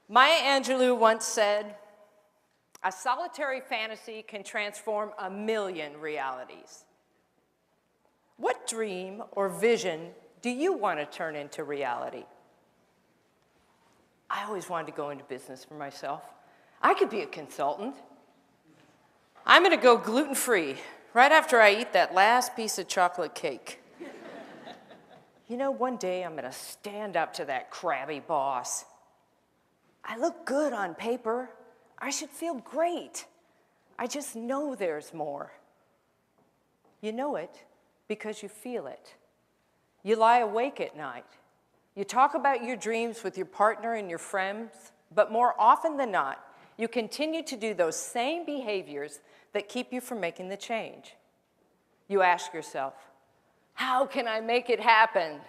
Maya Angelou once said, "A solitary fantasy can transform a million realities." What dream or vision do you want to turn into reality? I always wanted to go into business for myself. I could be a consultant. I'm going to go gluten-free right after I eat that last piece of chocolate cake. You know, one day I'm going to stand up to that crabby boss. I look good on paper. I should feel great. I just know there's more. You know it because you feel it. You lie awake at night. You talk about your dreams with your partner and your friends, but more often than not, you continue to do those same behaviors that keep you from making the change. You ask yourself, how can I make it happen?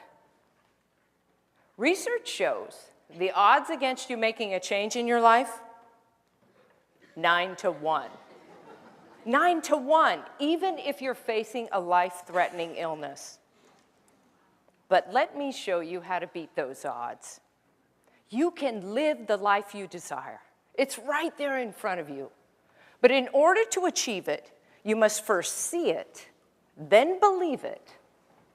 Research shows the odds against you making a change in your life, 9 to 1. 9 to 1, even if you're facing a life-threatening illness. But let me show you how to beat those odds. You can live the life you desire. It's right there in front of you. But in order to achieve it, you must first see it, then believe it,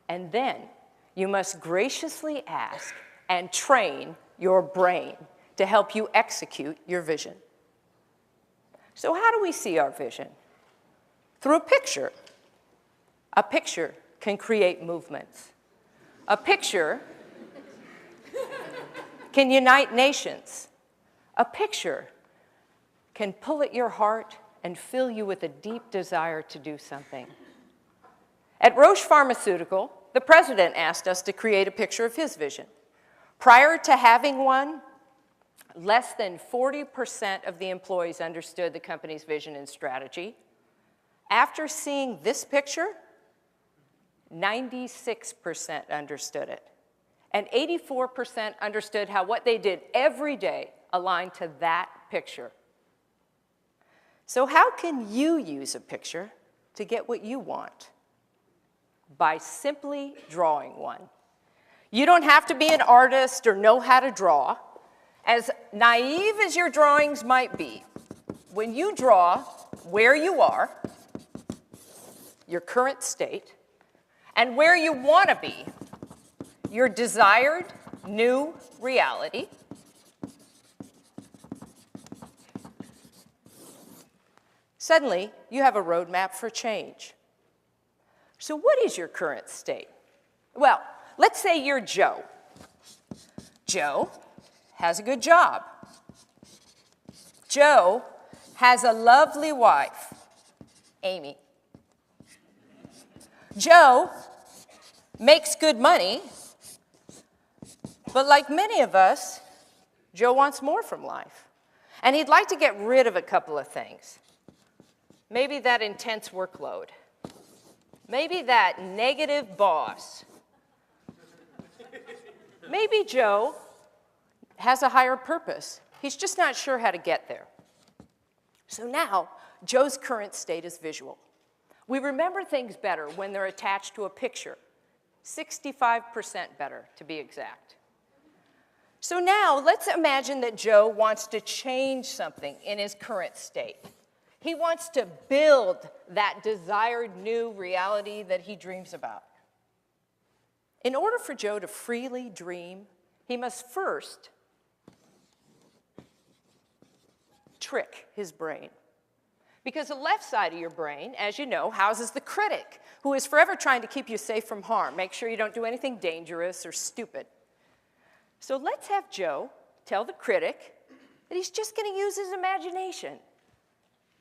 and then you must graciously ask and train your brain to help you execute your vision. So how do we see our vision? Through a picture. A picture can create movements. A picture can unite nations. A picture can pull at your heart and fill you with a deep desire to do something. At Roche Pharmaceutical, the president asked us to create a picture of his vision. Prior to having one, less than 40% of the employees understood the company's vision and strategy. After seeing this picture, 96% understood it. And 84% understood how what they did every day aligned to that picture. So how can you use a picture to get what you want? By simply drawing one. You don't have to be an artist or know how to draw. As naive as your drawings might be, when you draw where you are, your current state, and where you want to be, your desired new reality, suddenly you have a roadmap for change. So what is your current state? Well, let's say you're Joe. Joe has a good job. Joe has a lovely wife, Amy. Joe makes good money, but like many of us, Joe wants more from life. And he'd like to get rid of a couple of things. Maybe that intense workload. Maybe that negative boss. Maybe Joe has a higher purpose. He's just not sure how to get there. So now, Joe's current state is visual. We remember things better when they're attached to a picture. 65% better, to be exact. So now, let's imagine that Joe wants to change something in his current state. He wants to build that desired new reality that he dreams about. In order for Joe to freely dream, he must first trick his brain. Because the left side of your brain, as you know, houses the critic, who is forever trying to keep you safe from harm. Make sure you don't do anything dangerous or stupid. So let's have Joe tell the critic that he's just going to use his imagination.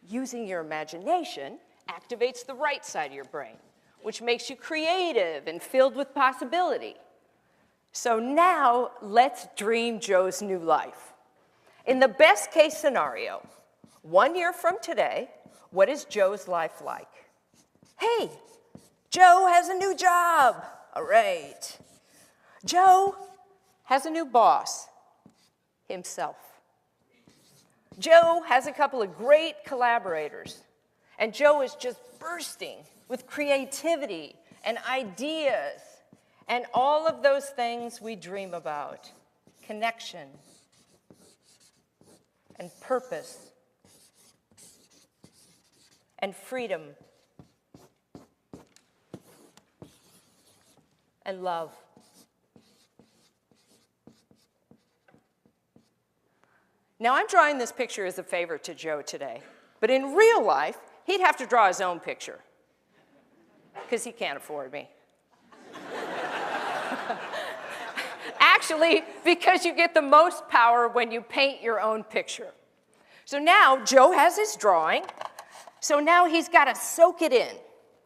Using your imagination activates the right side of your brain, which makes you creative and filled with possibility. So now, let's dream Joe's new life. In the best case scenario, 1 year from today, what is Joe's life like? Hey, Joe has a new job. All right. Joe has a new boss, himself. Joe has a couple of great collaborators, and Joe is just bursting with creativity and ideas and all of those things we dream about. Connection, and purpose and freedom and love. Now, I'm drawing this picture as a favor to Joe today, but in real life, he'd have to draw his own picture because he can't afford me. Actually, because you get the most power when you paint your own picture. So now Joe has his drawing, so now he's got to soak it in.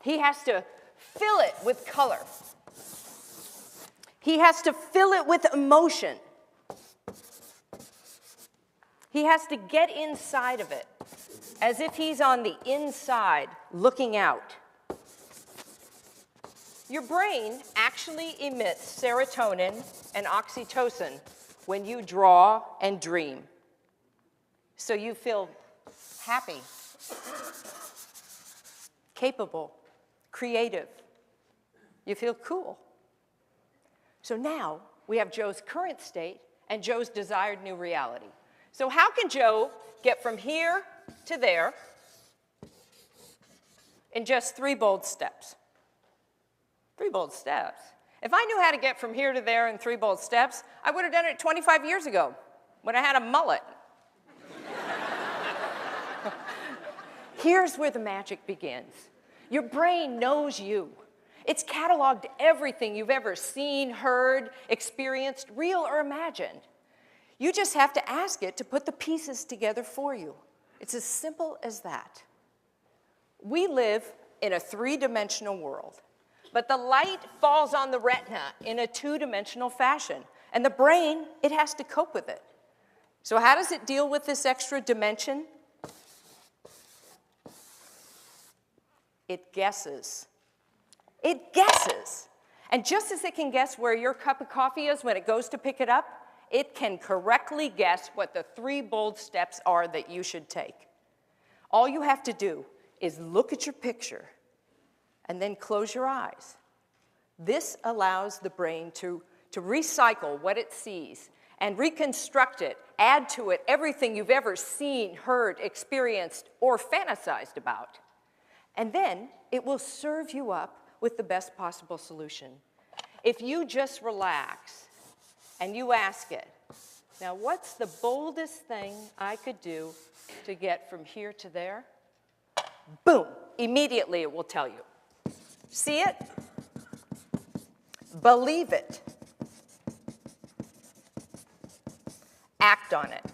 He has to fill it with color. He has to fill it with emotion. He has to get inside of it, as if he's on the inside looking out. Your brain actually emits serotonin and oxytocin when you draw and dream. So you feel happy, capable, creative. You feel cool. So now we have Joe's current state and Joe's desired new reality. So how can Joe get from here to there in just 3 bold steps? 3 bold steps. If I knew how to get from here to there in 3 bold steps, I would have done it 25 years ago when I had a mullet. Here's where the magic begins. Your brain knows you. It's cataloged everything you've ever seen, heard, experienced, real or imagined. You just have to ask it to put the pieces together for you. It's as simple as that. We live in a 3-dimensional world. But the light falls on the retina in a 2-dimensional fashion. And the brain, it has to cope with it. So how does it deal with this extra dimension? It guesses. It guesses. And just as it can guess where your cup of coffee is when it goes to pick it up, it can correctly guess what the 3 bold steps are that you should take. All you have to do is look at your picture and then close your eyes. This allows the brain to recycle what it sees and reconstruct it, add to it everything you've ever seen, heard, experienced, or fantasized about. And then it will serve you up with the best possible solution. If you just relax and you ask it, now what's the boldest thing I could do to get from here to there? Boom, immediately it will tell you. See it? Believe it. Act on it.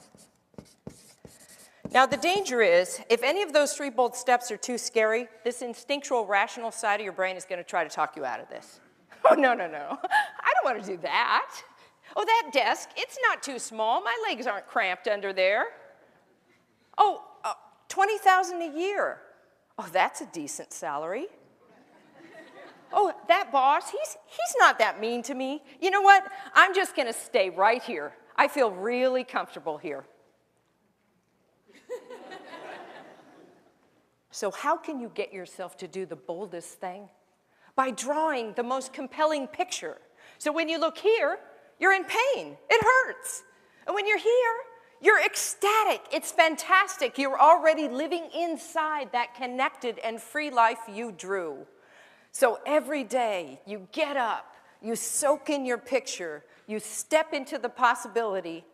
Now, the danger is, if any of those 3 bold steps are too scary, this instinctual, rational side of your brain is going to try to talk you out of this. Oh, no, no, no. I don't want to do that. Oh, that desk, it's not too small. My legs aren't cramped under there. Oh, $20,000 a year. Oh, that's a decent salary. Oh, that boss, he's not that mean to me. You know what? I'm just going to stay right here. I feel really comfortable here. So how can you get yourself to do the boldest thing? By drawing the most compelling picture. So when you look here, you're in pain. It hurts. And when you're here, you're ecstatic. It's fantastic. You're already living inside that connected and free life you drew. So every day, you get up, you soak in your picture, you step into the possibility,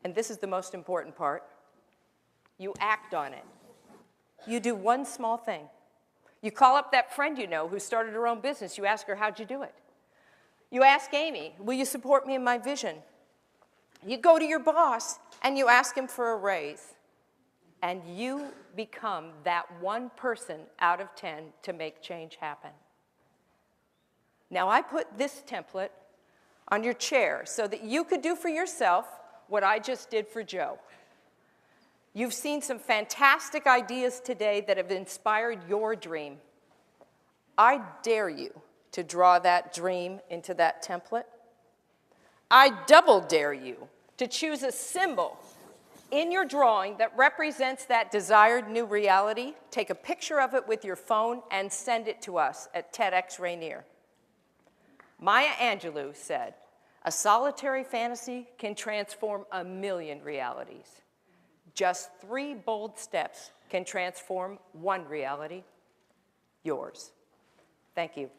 and this is the most important part, you act on it. You do one small thing. You call up that friend you know who started her own business. You ask her, how'd you do it? You ask Amy, will you support me in my vision? You go to your boss, and you ask him for a raise. And you become that one person out of 10 to make change happen. Now, I put this template on your chair so that you could do for yourself what I just did for Joe. You've seen some fantastic ideas today that have inspired your dream. I dare you to draw that dream into that template. I double dare you to choose a symbol in your drawing that represents that desired new reality. Take a picture of it with your phone and send it to us at TEDx Rainier. Maya Angelou said, "A solitary fantasy can transform a million realities. Just 3 bold steps can transform one reality, yours. Thank you.